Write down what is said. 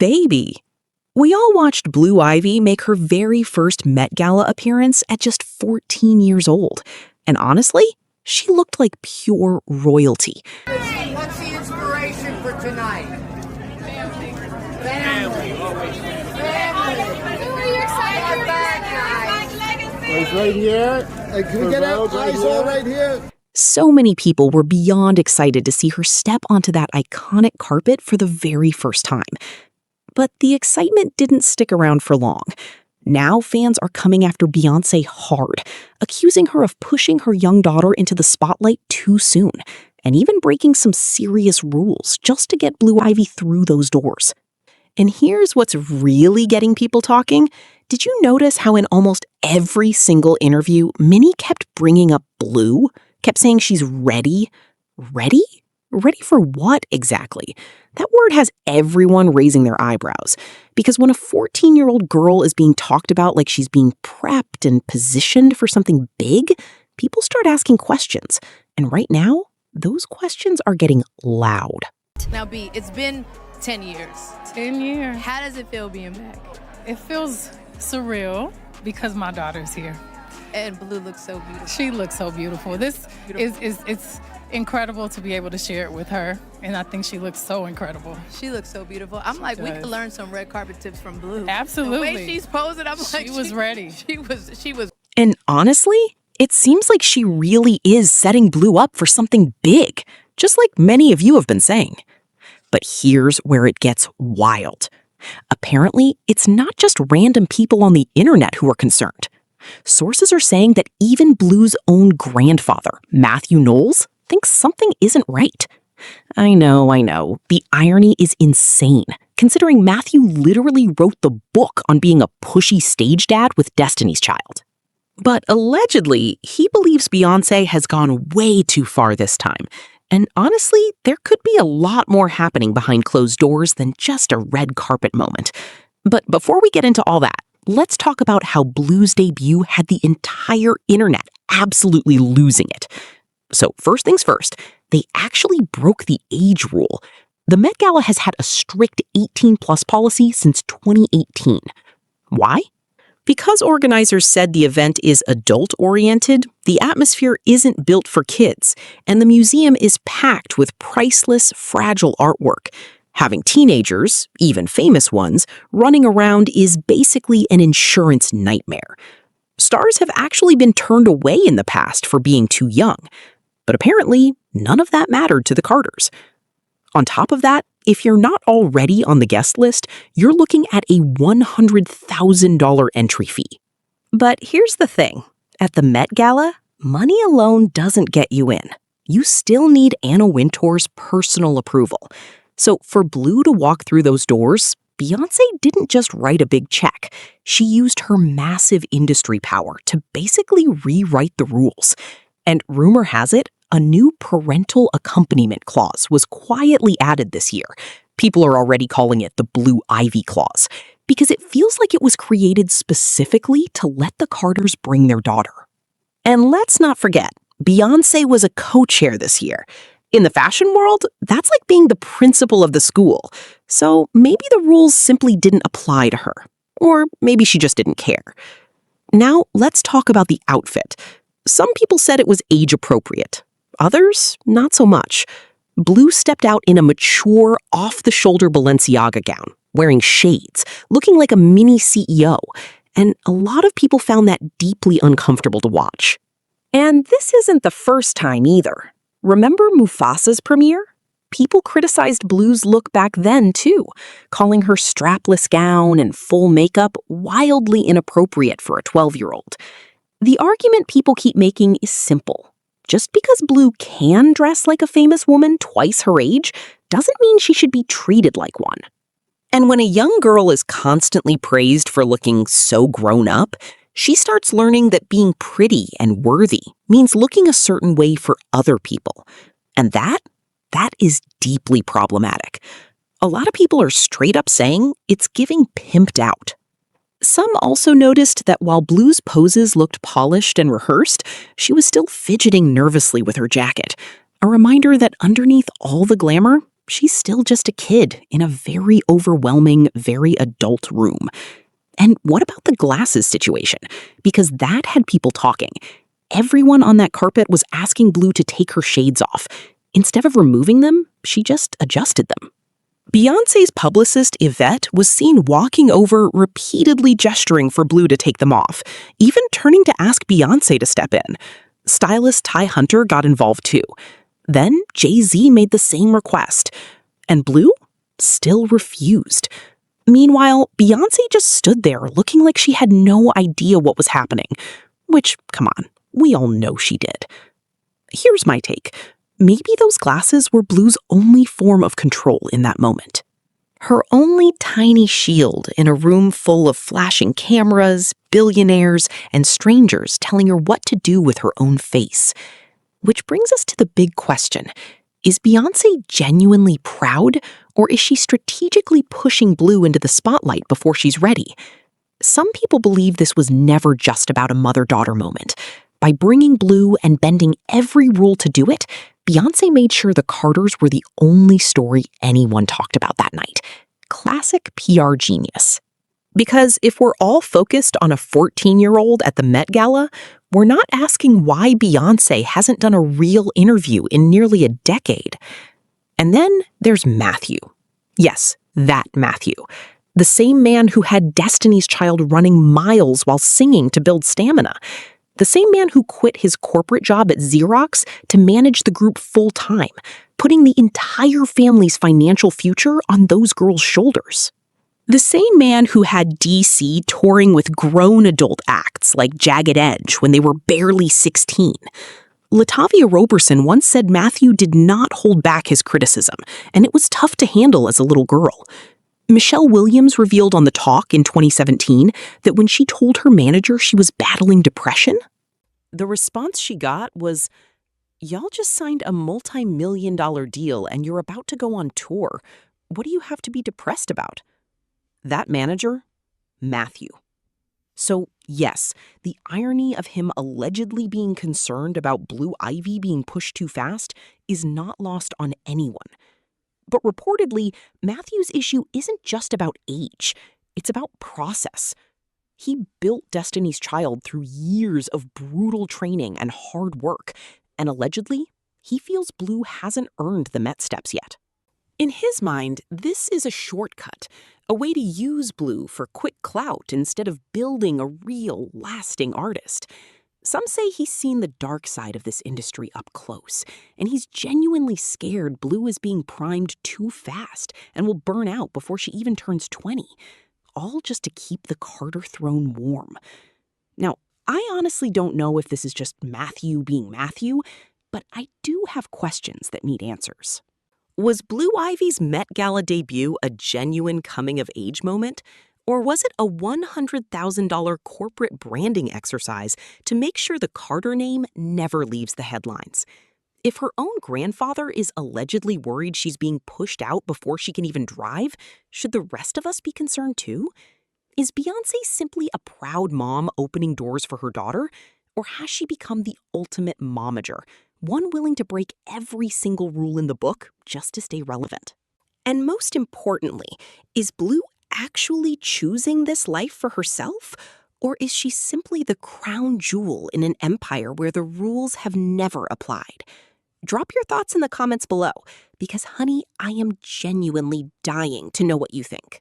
baby. We all watched Blue Ivy make her very first Met Gala appearance at just 14 years old. And honestly, she looked like pure royalty. What's the inspiration for tonight? Family. Who are you excited for? It's right here. Can we get our eyes all right here? So many people were beyond excited to see her step onto that iconic carpet for the very first time. But the excitement didn't stick around for long. Now fans are coming after Beyoncé hard, accusing her of pushing her young daughter into the spotlight too soon, and even breaking some serious rules just to get Blue Ivy through those doors. And here's what's really getting people talking. Did you notice how in almost every single interview, Minnie kept bringing up Blue? Kept saying she's ready? Ready? Ready for what exactly? That word has everyone raising their eyebrows. Because when a 14-year-old girl is being talked about like she's being prepped and positioned for something big, people start asking questions. And right now, those questions are getting loud. Now, B, it's been 10 years. 10 years. How does it feel being back? It feels surreal because my daughter's here. And Blue looks so beautiful. She looks so beautiful. This is it's incredible to be able to share it with her, and I think she looks so incredible. She looks so beautiful. I'm like, we could learn some red carpet tips from Blue. Absolutely. The way she's posing, I'm like, she was ready. She was. And honestly, it seems like she really is setting Blue up for something big, just like many of you have been saying. But here's where it gets wild. Apparently, it's not just random people on the internet who are concerned. Sources are saying that even Blue's own grandfather, Mathew Knowles, thinks something isn't right. I know. The irony is insane, considering Mathew literally wrote the book on being a pushy stage dad with Destiny's Child. But allegedly, he believes Beyoncé has gone way too far this time. And honestly, there could be a lot more happening behind closed doors than just a red carpet moment. But before we get into all that, let's talk about how Blue's debut had the entire internet absolutely losing it. So first things first, they actually broke the age rule. The Met Gala has had a strict 18+ policy since 2018. Why? Because organizers said the event is adult-oriented, the atmosphere isn't built for kids, and the museum is packed with priceless, fragile artwork. Having teenagers, even famous ones, running around is basically an insurance nightmare. Stars have actually been turned away in the past for being too young, but apparently none of that mattered to the Carters. On top of that, if you're not already on the guest list, you're looking at a $100,000 entry fee. But here's the thing. At the Met Gala, money alone doesn't get you in. You still need Anna Wintour's personal approval. So for Blue to walk through those doors, Beyoncé didn't just write a big check. She used her massive industry power to basically rewrite the rules. And rumor has it, a new parental accompaniment clause was quietly added this year. People are already calling it the Blue Ivy clause, because it feels like it was created specifically to let the Carters bring their daughter. And let's not forget, Beyoncé was a co-chair this year. In the fashion world, that's like being the principal of the school. So maybe the rules simply didn't apply to her. Or maybe she just didn't care. Now, let's talk about the outfit. Some people said it was age-appropriate. Others, not so much. Blue stepped out in a mature, off-the-shoulder Balenciaga gown, wearing shades, looking like a mini CEO. And a lot of people found that deeply uncomfortable to watch. And this isn't the first time either. Remember Mufasa's premiere? People criticized Blue's look back then, too, calling her strapless gown and full makeup wildly inappropriate for a 12-year-old. The argument people keep making is simple. Just because Blue can dress like a famous woman twice her age doesn't mean she should be treated like one. And when a young girl is constantly praised for looking so grown up, she starts learning that being pretty and worthy means looking a certain way for other people. And that is deeply problematic. A lot of people are straight up saying it's giving pimped out. Some also noticed that while Blue's poses looked polished and rehearsed, she was still fidgeting nervously with her jacket, a reminder that underneath all the glamour, she's still just a kid in a very overwhelming, very adult room. And what about the glasses situation? Because that had people talking. Everyone on that carpet was asking Blue to take her shades off. Instead of removing them, she just adjusted them. Beyoncé's publicist, Yvette, was seen walking over, repeatedly gesturing for Blue to take them off, even turning to ask Beyoncé to step in. Stylist Ty Hunter got involved too. Then Jay-Z made the same request, and Blue still refused. Meanwhile, Beyoncé just stood there looking like she had no idea what was happening, which, come on, we all know she did. Here's my take. Maybe those glasses were Blue's only form of control in that moment. Her only tiny shield in a room full of flashing cameras, billionaires, and strangers telling her what to do with her own face. Which brings us to the big question. Is Beyoncé genuinely proud, or is she strategically pushing Blue into the spotlight before she's ready? Some people believe this was never just about a mother-daughter moment. By bringing Blue and bending every rule to do it, Beyoncé made sure the Carters were the only story anyone talked about that night. Classic PR genius. Because if we're all focused on a 14-year-old at the Met Gala, we're not asking why Beyoncé hasn't done a real interview in nearly a decade. And then there's Mathew. Yes, that Mathew. The same man who had Destiny's Child running miles while singing to build stamina. The same man who quit his corporate job at Xerox to manage the group full-time, putting the entire family's financial future on those girls' shoulders. The same man who had DC touring with grown adult acts like Jagged Edge when they were barely 16. Latavia Roberson once said Mathew did not hold back his criticism, and it was tough to handle as a little girl. Michelle Williams revealed on The Talk in 2017 that when she told her manager she was battling depression, the response she got was, "Y'all just signed a multi-million-dollar deal and you're about to go on tour. What do you have to be depressed about?" That manager? Mathew. So, yes, the irony of him allegedly being concerned about Blue Ivy being pushed too fast is not lost on anyone. But reportedly, Mathew's issue isn't just about age. It's about process. He built Destiny's Child through years of brutal training and hard work, and allegedly, he feels Blue hasn't earned the Met steps yet. In his mind, this is a shortcut, a way to use Blue for quick clout instead of building a real, lasting artist. Some say he's seen the dark side of this industry up close, and he's genuinely scared Blue is being primed too fast and will burn out before she even turns 20, all just to keep the Carter throne warm. Now, I honestly don't know if this is just Mathew being Mathew, but I do have questions that need answers. Was Blue Ivy's Met Gala debut a genuine coming-of-age moment? Or was it a $100,000 corporate branding exercise to make sure the Carter name never leaves the headlines? If her own grandfather is allegedly worried she's being pushed out before she can even drive, should the rest of us be concerned too? Is Beyoncé simply a proud mom opening doors for her daughter? Or has she become the ultimate momager, one willing to break every single rule in the book just to stay relevant? And most importantly, is Blue actually choosing this life for herself? Or is she simply the crown jewel in an empire where the rules have never applied? Drop your thoughts in the comments below, because honey, I am genuinely dying to know what you think.